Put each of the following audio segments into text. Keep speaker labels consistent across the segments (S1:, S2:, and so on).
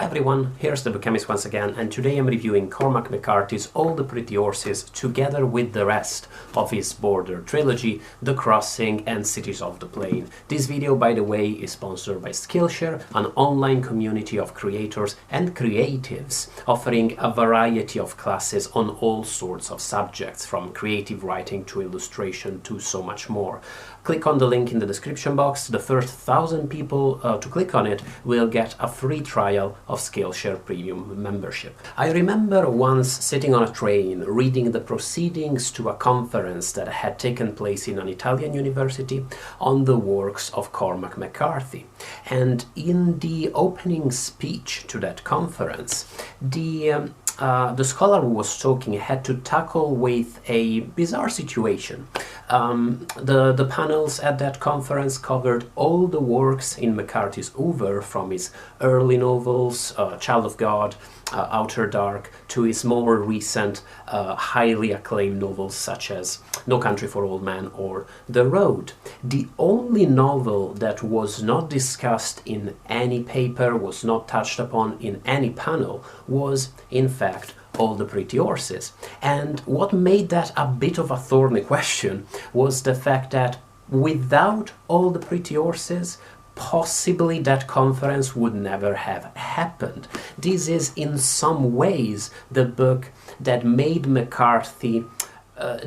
S1: everyone, here's the Book Chemist once again, and today I'm reviewing Cormac McCarthy's All the Pretty Horses together with the rest of his Border trilogy, The Crossing and Cities of the Plain. This video, by the way, is sponsored by Skillshare, an online community of creators and creatives offering a variety of classes on all sorts of subjects, from creative writing to illustration to so much more. Click on the link in the description box. The first 1,000 people to click on it will get a free trial of Skillshare Premium membership. I remember once sitting on a train reading the proceedings to a conference that had taken place in an Italian university on the works of Cormac McCarthy. And in the opening speech to that conference, the scholar who was talking had to tackle with a bizarre situation. The panels at that conference covered all the works in McCarthy's oeuvre, from his early novels, Child of God, Outer Dark, to his more recent, highly acclaimed novels such as No Country for Old Men or The Road. The only novel that was not discussed in any paper, was not touched upon in any panel, was, in fact, All the Pretty Horses. And what made that a bit of a thorny question was the fact that without All the Pretty Horses, possibly that conference would never have happened. This is in some ways the book that made McCarthy,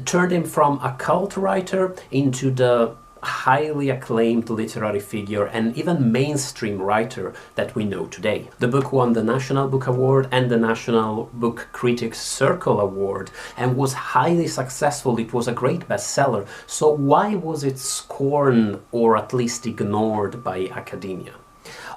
S1: turned him from a cult writer into the highly acclaimed literary figure and even mainstream writer that we know today. The book won the National Book Award and the National Book Critics Circle Award and was highly successful. It was a great bestseller. So why was it scorned or at least ignored by academia?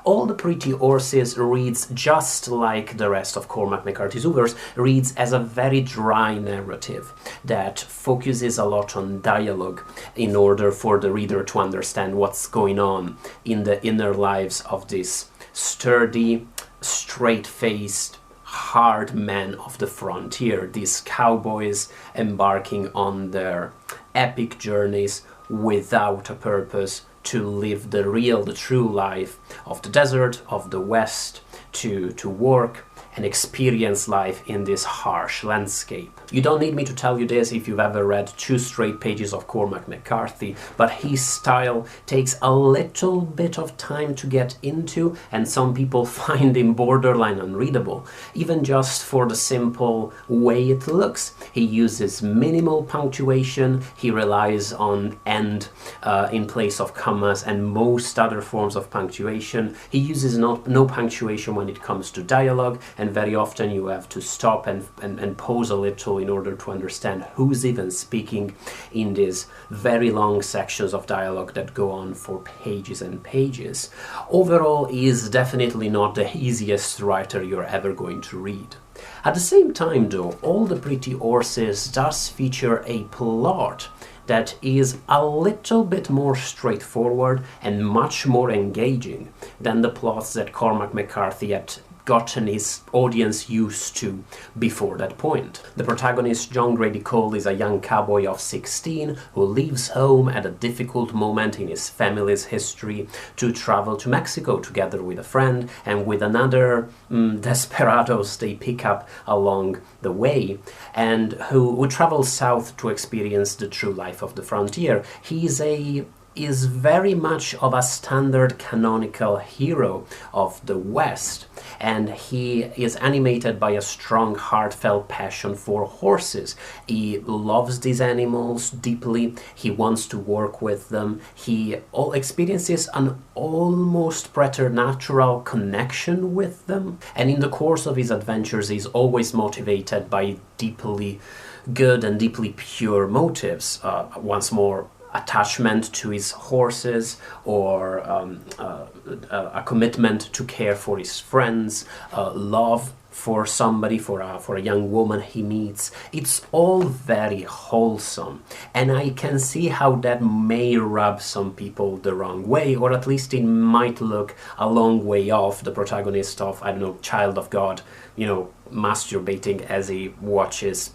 S1: All the Pretty Horses reads, just like the rest of Cormac McCarthy's oeuvres, reads as a very dry narrative that focuses a lot on dialogue in order for the reader to understand what's going on in the inner lives of these sturdy, straight-faced, hard men of the frontier, these cowboys embarking on their epic journeys without a purpose, to live the real, the true life of the desert, of the West, to work and experience life in this harsh landscape. You don't need me to tell you this if you've ever read 2 straight pages of Cormac McCarthy, but his style takes a little bit of time to get into, and some people find him borderline unreadable, even just for the simple way it looks. He uses minimal punctuation, he relies on end in place of commas and most other forms of punctuation. He uses no punctuation when it comes to dialogue, and very often you have to stop and pause a little in order to understand who's even speaking in these very long sections of dialogue that go on for pages and pages. Overall, he is definitely not the easiest writer you're ever going to read. At the same time, though, All the Pretty Horses does feature a plot that is a little bit more straightforward and much more engaging than the plots that Cormac McCarthy had gotten his audience used to before that point. The protagonist, John Grady Cole, is a young cowboy of 16 who leaves home at a difficult moment in his family's history to travel to Mexico together with a friend and with another desperados they pick up along the way, and who travels south to experience the true life of the frontier. He is very much of a standard canonical hero of the West, and he is animated by a strong, heartfelt passion for horses. He loves these animals deeply, he wants to work with them, he experiences an almost preternatural connection with them, and in the course of his adventures he's always motivated by deeply good and deeply pure motives. Once more, attachment to his horses, or a commitment to care for his friends, love for somebody, for a young woman he meets. It's all very wholesome, and I can see how that may rub some people the wrong way, or at least it might look a long way off the protagonist of, I don't know, Child of God, masturbating as he watches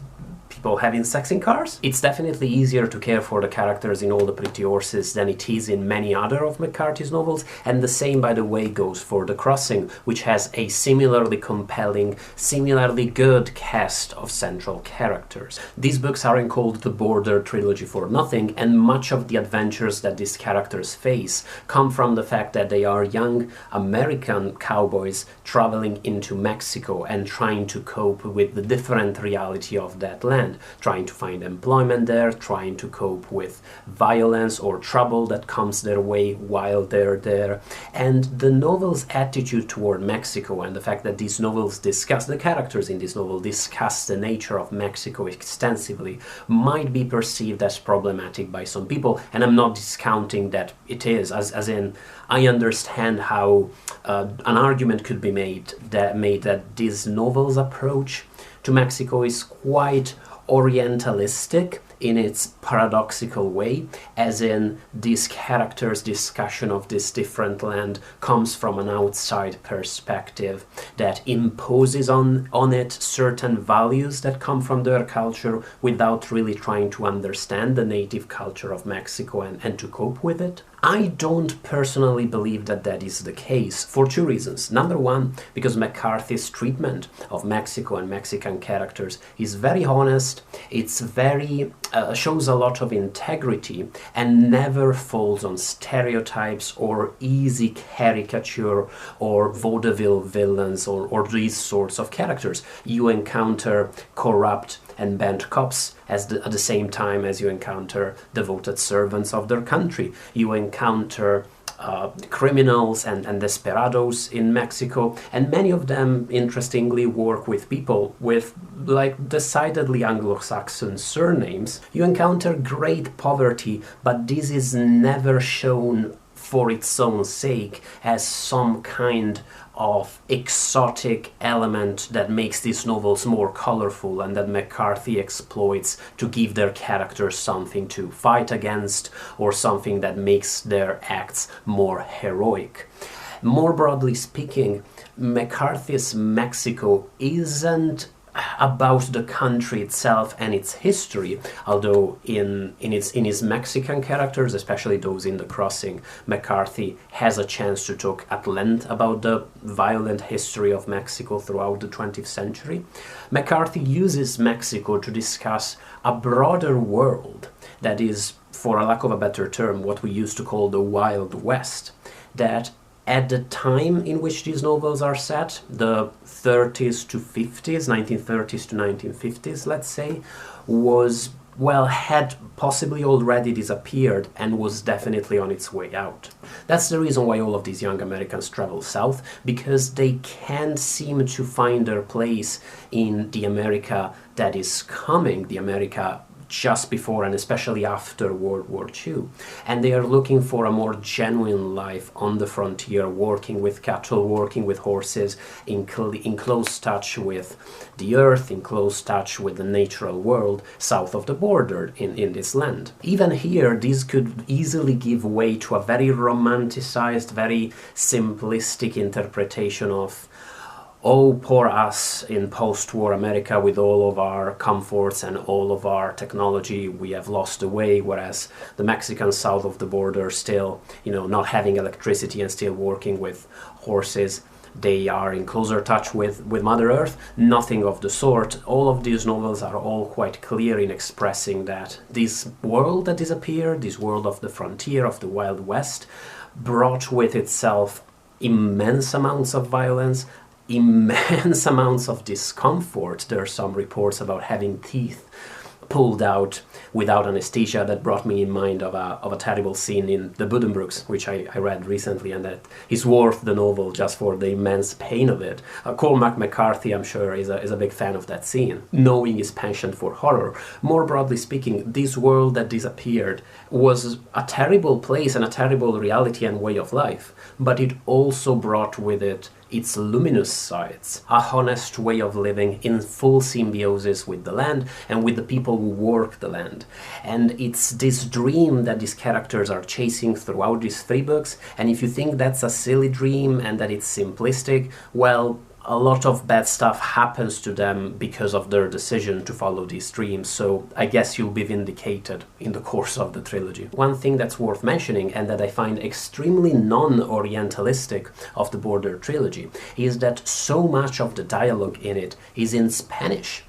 S1: people having sex in cars. It's definitely easier to care for the characters in All the Pretty Horses than it is in many other of McCarthy's novels, and the same, by the way, goes for The Crossing, which has a similarly compelling, similarly good cast of central characters. These books aren't called the Border Trilogy for nothing, and much of the adventures that these characters face come from the fact that they are young American cowboys traveling into Mexico and trying to cope with the different reality of that land, trying to find employment there, trying to cope with violence or trouble that comes their way while they're there. And the novel's attitude toward Mexico, and the fact that these novels discuss, the characters in this novel discuss the nature of Mexico extensively, might be perceived as problematic by some people, and I'm not discounting that it is, as in I understand how an argument could be made that this novel's approach to Mexico is quite Orientalistic in its paradoxical way, as in these characters' discussion of this different land comes from an outside perspective that imposes on it certain values that come from their culture without really trying to understand the native culture of Mexico and to cope with it. I don't personally believe that that is the case for two reasons. Number one, because McCarthy's treatment of Mexico and Mexican characters is very honest, it's very shows a lot of integrity and never falls on stereotypes or easy caricature or vaudeville villains or these sorts of characters. You encounter corrupt and bent cops at the same time as you encounter devoted servants of their country. You encounter criminals and desperados in Mexico, and many of them, interestingly, work with people with decidedly Anglo-Saxon surnames. You encounter great poverty, but this is never shown for its own sake as some kind of exotic element that makes these novels more colorful and that McCarthy exploits to give their characters something to fight against or something that makes their acts more heroic. More broadly speaking, McCarthy's Mexico isn't about the country itself and its history, although in his Mexican characters, especially those in The Crossing, McCarthy has a chance to talk at length about the violent history of Mexico throughout the 20th century. McCarthy uses Mexico to discuss a broader world that is, for a lack of a better term, what we used to call the Wild West, that at the time in which these novels are set, the 30s to 50s, 1930s to 1950s, let's say, had possibly already disappeared and was definitely on its way out. That's the reason why all of these young Americans travel south, because they can't seem to find their place in the America that is coming, the America just before and especially after World War II. And they are looking for a more genuine life on the frontier, working with cattle, working with horses, in close touch with the earth, in close touch with the natural world south of the border in this land. Even here, this could easily give way to a very romanticized, very simplistic interpretation of, oh, poor us in post-war America with all of our comforts and all of our technology, we have lost the way, whereas the Mexicans south of the border still, not having electricity and still working with horses, they are in closer touch with Mother Earth. Nothing of the sort. All of these novels are all quite clear in expressing that this world that disappeared, this world of the frontier, of the Wild West, brought with itself immense amounts of violence, immense amounts of discomfort. There are some reports about having teeth pulled out without anesthesia that brought me in mind of a terrible scene in The Buddenbrooks, which I read recently, and that is worth the novel just for the immense pain of it. Cormac McCarthy, I'm sure, is a big fan of that scene, knowing his penchant for horror. More broadly speaking, this world that disappeared was a terrible place and a terrible reality and way of life, but it also brought with it its luminous sides, a honest way of living in full symbiosis with the land and with the people who work the land. And it's this dream that these characters are chasing throughout these three books, and if you think that's a silly dream and that it's simplistic, well, a lot of bad stuff happens to them because of their decision to follow these dreams, so I guess you'll be vindicated in the course of the trilogy. One thing that's worth mentioning, and that I find extremely non-Orientalistic of the Border trilogy, is that so much of the dialogue in it is in Spanish.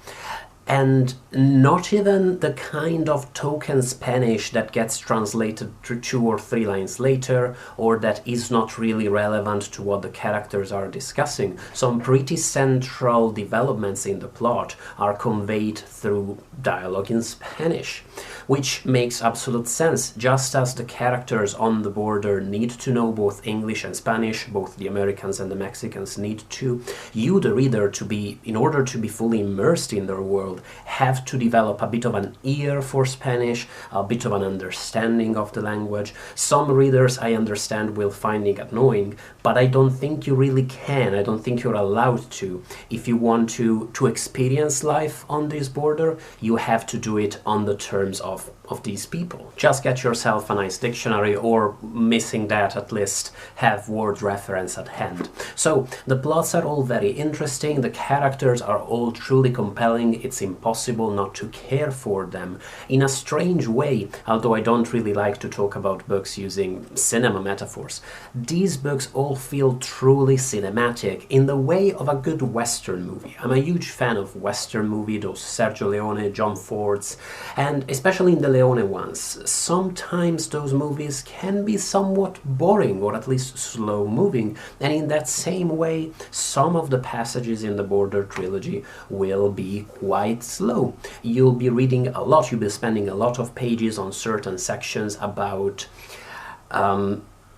S1: And not even the kind of token Spanish that gets translated 2 or 3 lines later, or that is not really relevant to what the characters are discussing. Some pretty central developments in the plot are conveyed through dialogue in Spanish, which makes absolute sense. Just as the characters on the border need to know both English and Spanish, both the Americans and the Mexicans need to, you, the reader, in order to be fully immersed in their world, have to develop a bit of an ear for Spanish, a bit of an understanding of the language. Some readers, I understand, will find it annoying, but I don't think you really can. I don't think you're allowed to. If you want to experience life on this border, you have to do it on the terms of these people. Just get yourself a nice dictionary, or missing that, at least have word reference at hand. So the plots are all very interesting, the characters are all truly compelling, it's impossible not to care for them. In a strange way, although I don't really like to talk about books using cinema metaphors, these books all feel truly cinematic in the way of a good Western movie. I'm a huge fan of Western movies, those Sergio Leone, John Fords, and especially in the Leone ones. Sometimes those movies can be somewhat boring, or at least slow moving, and in that same way some of the passages in the Border trilogy will be quite slow. You'll be reading a lot, you'll be spending a lot of pages on certain sections about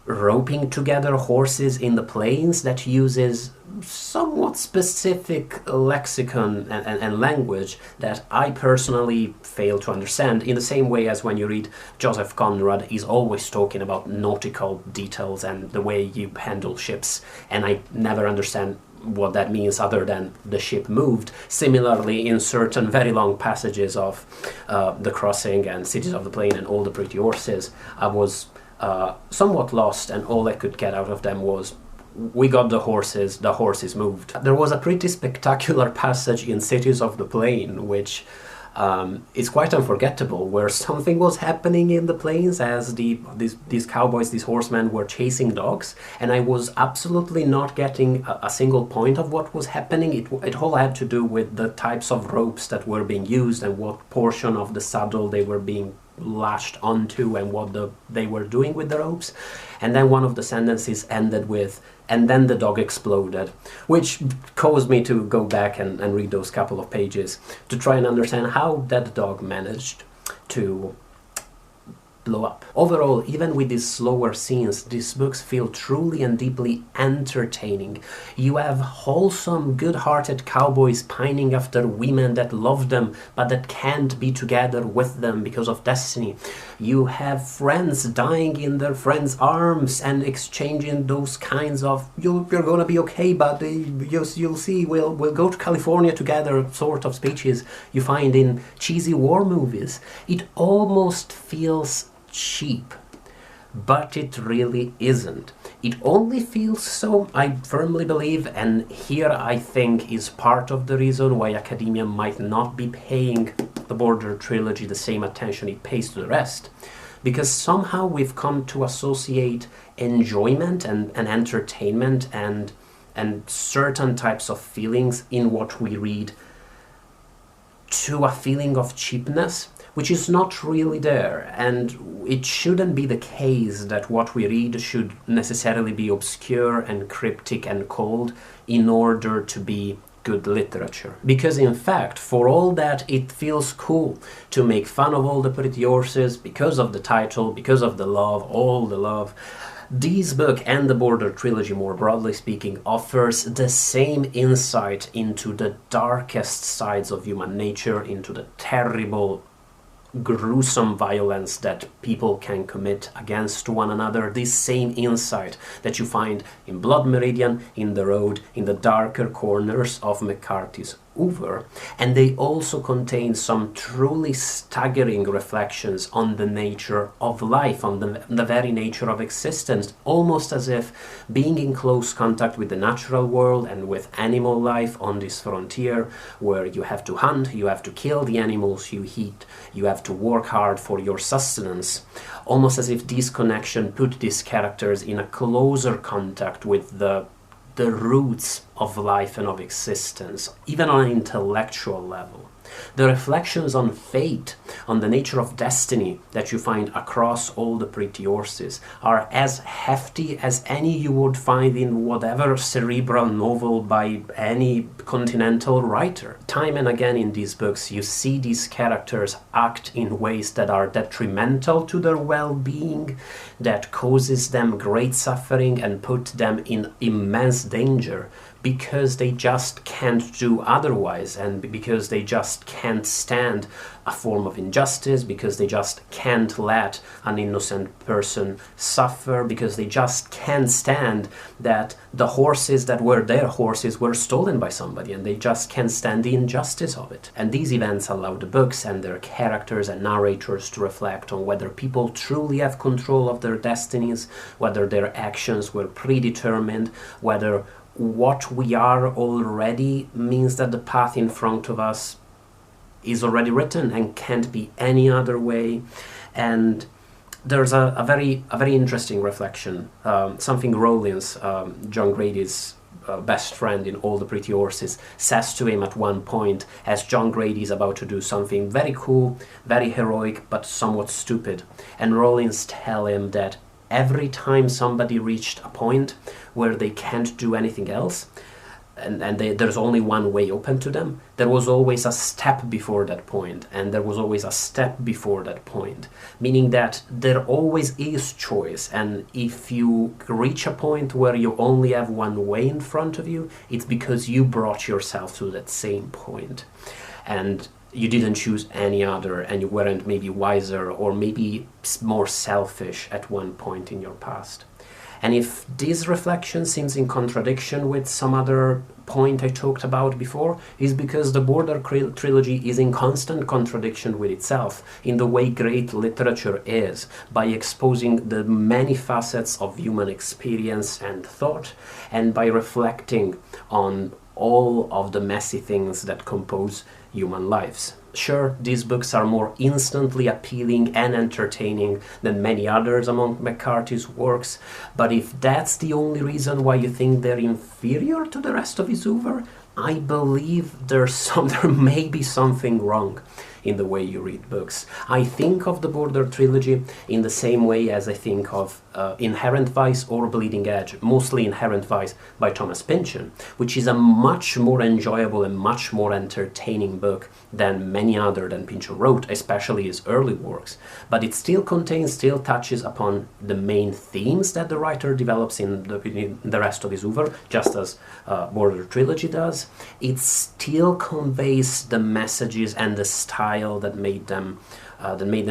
S1: roping together horses in the plains that uses somewhat specific lexicon and language that I personally fail to understand, in the same way as when you read Joseph Conrad, he's always talking about nautical details and the way you handle ships, and I never understand what that means other than the ship moved. Similarly, in certain very long passages of The Crossing and Cities of the Plain and All the Pretty Horses, I was somewhat lost, and all I could get out of them was, we got the horses moved. There was a pretty spectacular passage in Cities of the Plain, which is quite unforgettable, where something was happening in the plains as these cowboys, these horsemen, were chasing dogs, and I was absolutely not getting a single point of what was happening. It all had to do with the types of ropes that were being used and what portion of the saddle they were being lashed onto and what they were doing with the ropes. And then one of the sentences ended with, and then the dog exploded, which caused me to go back and read those couple of pages to try and understand how that dog managed to blow up. Overall, even with these slower scenes, these books feel truly and deeply entertaining. You have wholesome, good-hearted cowboys pining after women that love them, but that can't be together with them because of destiny. You have friends dying in their friends' arms and exchanging those kinds of, you're gonna be okay, buddy, you'll see, we'll go to California together sort of speeches you find in cheesy war movies. It almost feels cheap, but it really isn't. It only feels so, I firmly believe, and here I think is part of the reason why academia might not be paying the Border trilogy the same attention it pays to the rest, because somehow we've come to associate enjoyment and entertainment and certain types of feelings in what we read to a feeling of cheapness, which is not really there, and it shouldn't be the case that what we read should necessarily be obscure and cryptic and cold in order to be good literature. Because in fact, for all that it feels cool to make fun of all the pretty horses because of the title, because of the love, all the love, this book and the Border trilogy, more broadly speaking, offers the same insight into the darkest sides of human nature, into the terrible, gruesome violence that people can commit against one another. This same insight that you find in Blood Meridian, in The Road, in the darker corners of McCarthy's Hoover, and they also contain some truly staggering reflections on the nature of life, on the very nature of existence, almost as if being in close contact with the natural world and with animal life on this frontier, where you have to hunt, you have to kill the animals you eat, you have to work hard for your sustenance, almost as if this connection put these characters in a closer contact with the roots of life and of existence, even on an intellectual level. The reflections on fate, on the nature of destiny that you find across all the Pretty Horses are as hefty as any you would find in whatever cerebral novel by any continental writer. Time and again in these books you see these characters act in ways that are detrimental to their well-being, that causes them great suffering and put them in immense danger, because they just can't do otherwise, and because they just can't stand a form of injustice, because they just can't let an innocent person suffer, because they just can't stand that the horses that were their horses were stolen by somebody, and they just can't stand the injustice of it. And these events allow the books and their characters and narrators to reflect on whether people truly have control of their destinies, whether their actions were predetermined, whether what we are already means that the path in front of us is already written and can't be any other way. And there's a very interesting reflection, something Rowling's, John Grady's best friend in All the Pretty Horses, says to him at one point as John Grady is about to do something very cool, very heroic, but somewhat stupid. And Rowling's tell him that every time somebody reached a point where they can't do anything else, and there's only one way open to them, there was always a step before that point, and there was always a step before that point, meaning that there always is choice. And if you reach a point where you only have one way in front of you, it's because you brought yourself to that same point, and you didn't choose any other, and you weren't maybe wiser or maybe more selfish at one point in your past. And if this reflection seems in contradiction with some other point I talked about before, is because the Border Trilogy is in constant contradiction with itself, in the way great literature is, by exposing the many facets of human experience and thought, and by reflecting on all of the messy things that compose human lives. Sure, these books are more instantly appealing and entertaining than many others among McCarthy's works, but if that's the only reason why you think they're inferior to the rest of his Hoover, I believe there may be something wrong in the way you read books. I think of the Border Trilogy in the same way as I think of Inherent Vice or Bleeding Edge, mostly Inherent Vice by Thomas Pynchon, which is a much more enjoyable and much more entertaining book than many other than Pynchon wrote, especially his early works. But it still touches upon the main themes that the writer develops in the rest of his Hoover, just as Border Trilogy does. It still conveys the messages and the style that made them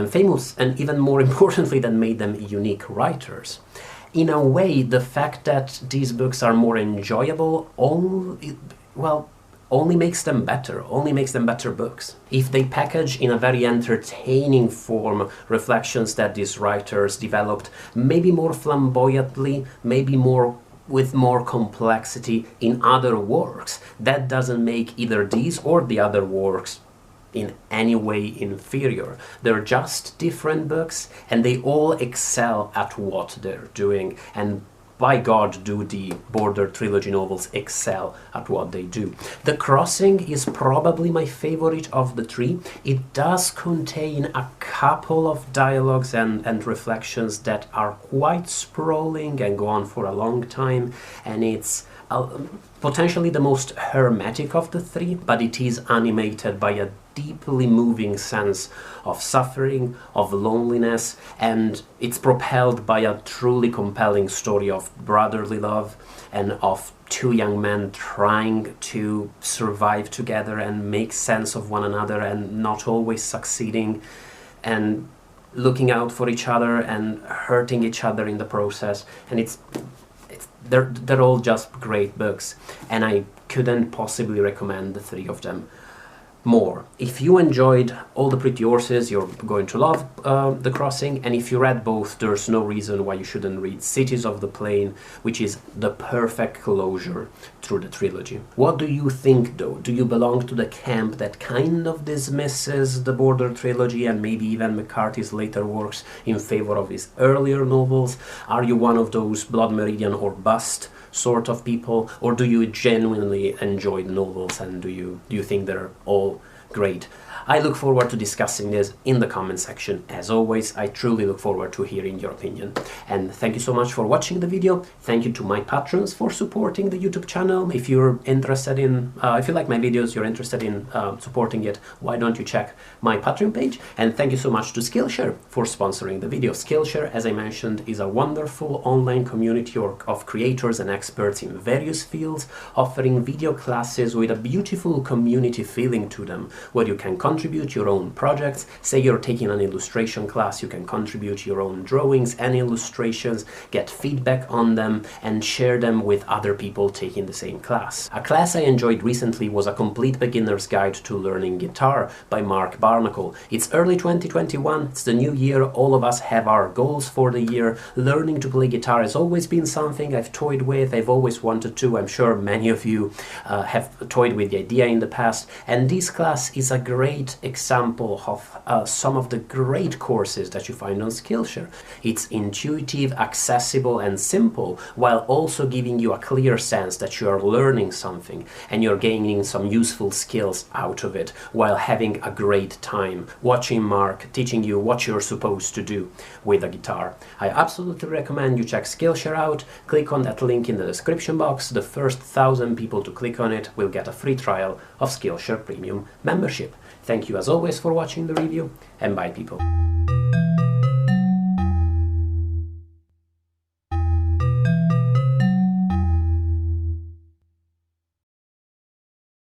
S1: famous, and even more importantly, that made them unique writers. In a way, the fact that these books are more enjoyable only makes them better books. If they package in a very entertaining form reflections that these writers developed, maybe more flamboyantly, maybe with more complexity in other works, that doesn't make either these or the other works in any way inferior. They're just different books, and they all excel at what they're doing, and by God do the Border Trilogy novels excel at what they do. The Crossing is probably my favorite of the three. It does contain a couple of dialogues and reflections that are quite sprawling and go on for a long time, and it's potentially the most hermetic of the three, but it is animated by a deeply moving sense of suffering, of loneliness, and it's propelled by a truly compelling story of brotherly love and of two young men trying to survive together and make sense of one another and not always succeeding, and looking out for each other and hurting each other in the process. And they're all just great books, and I couldn't possibly recommend the three of them more. If you enjoyed All the Pretty Horses, you're going to love The Crossing, and if you read both, there's no reason why you shouldn't read Cities of the Plain, which is the perfect closure through the trilogy. What do you think, though? Do you belong to the camp that kind of dismisses the Border trilogy and maybe even McCarthy's later works in favor of his earlier novels? Are you one of those Blood Meridian or bust sort of people, or do you genuinely enjoy the novels, and do you think they're all great? I look forward to discussing this in the comment section. As always, I truly look forward to hearing your opinion. And thank you so much for watching the video. Thank you to my patrons for supporting the YouTube channel. If you're interested in, if you like my videos, you're interested in supporting it, why don't you check my Patreon page? And thank you so much to Skillshare for sponsoring the video. Skillshare, as I mentioned, is a wonderful online community of creators and experts in various fields, offering video classes with a beautiful community feeling to them, where you can contribute your own projects. Say you're taking an illustration class, you can contribute your own drawings and illustrations, get feedback on them, and share them with other people taking the same class. A class I enjoyed recently was A Complete Beginner's Guide to Learning Guitar by Mark Barnacle. It's early 2021, it's the new year, all of us have our goals for the year. Learning to play guitar has always been something I've toyed with, I've always wanted to. I'm sure many of you have toyed with the idea in the past, and this class is a great example of some of the great courses that you find on Skillshare. It's intuitive, accessible, and simple, while also giving you a clear sense that you are learning something and you're gaining some useful skills out of it, while having a great time watching Mark teaching you what you're supposed to do with a guitar. I absolutely recommend you check Skillshare out. Click on that link in the description box. The first 1,000 people to click on it will get a free trial of Skillshare Premium membership. Thank you as always for watching the review, and bye people.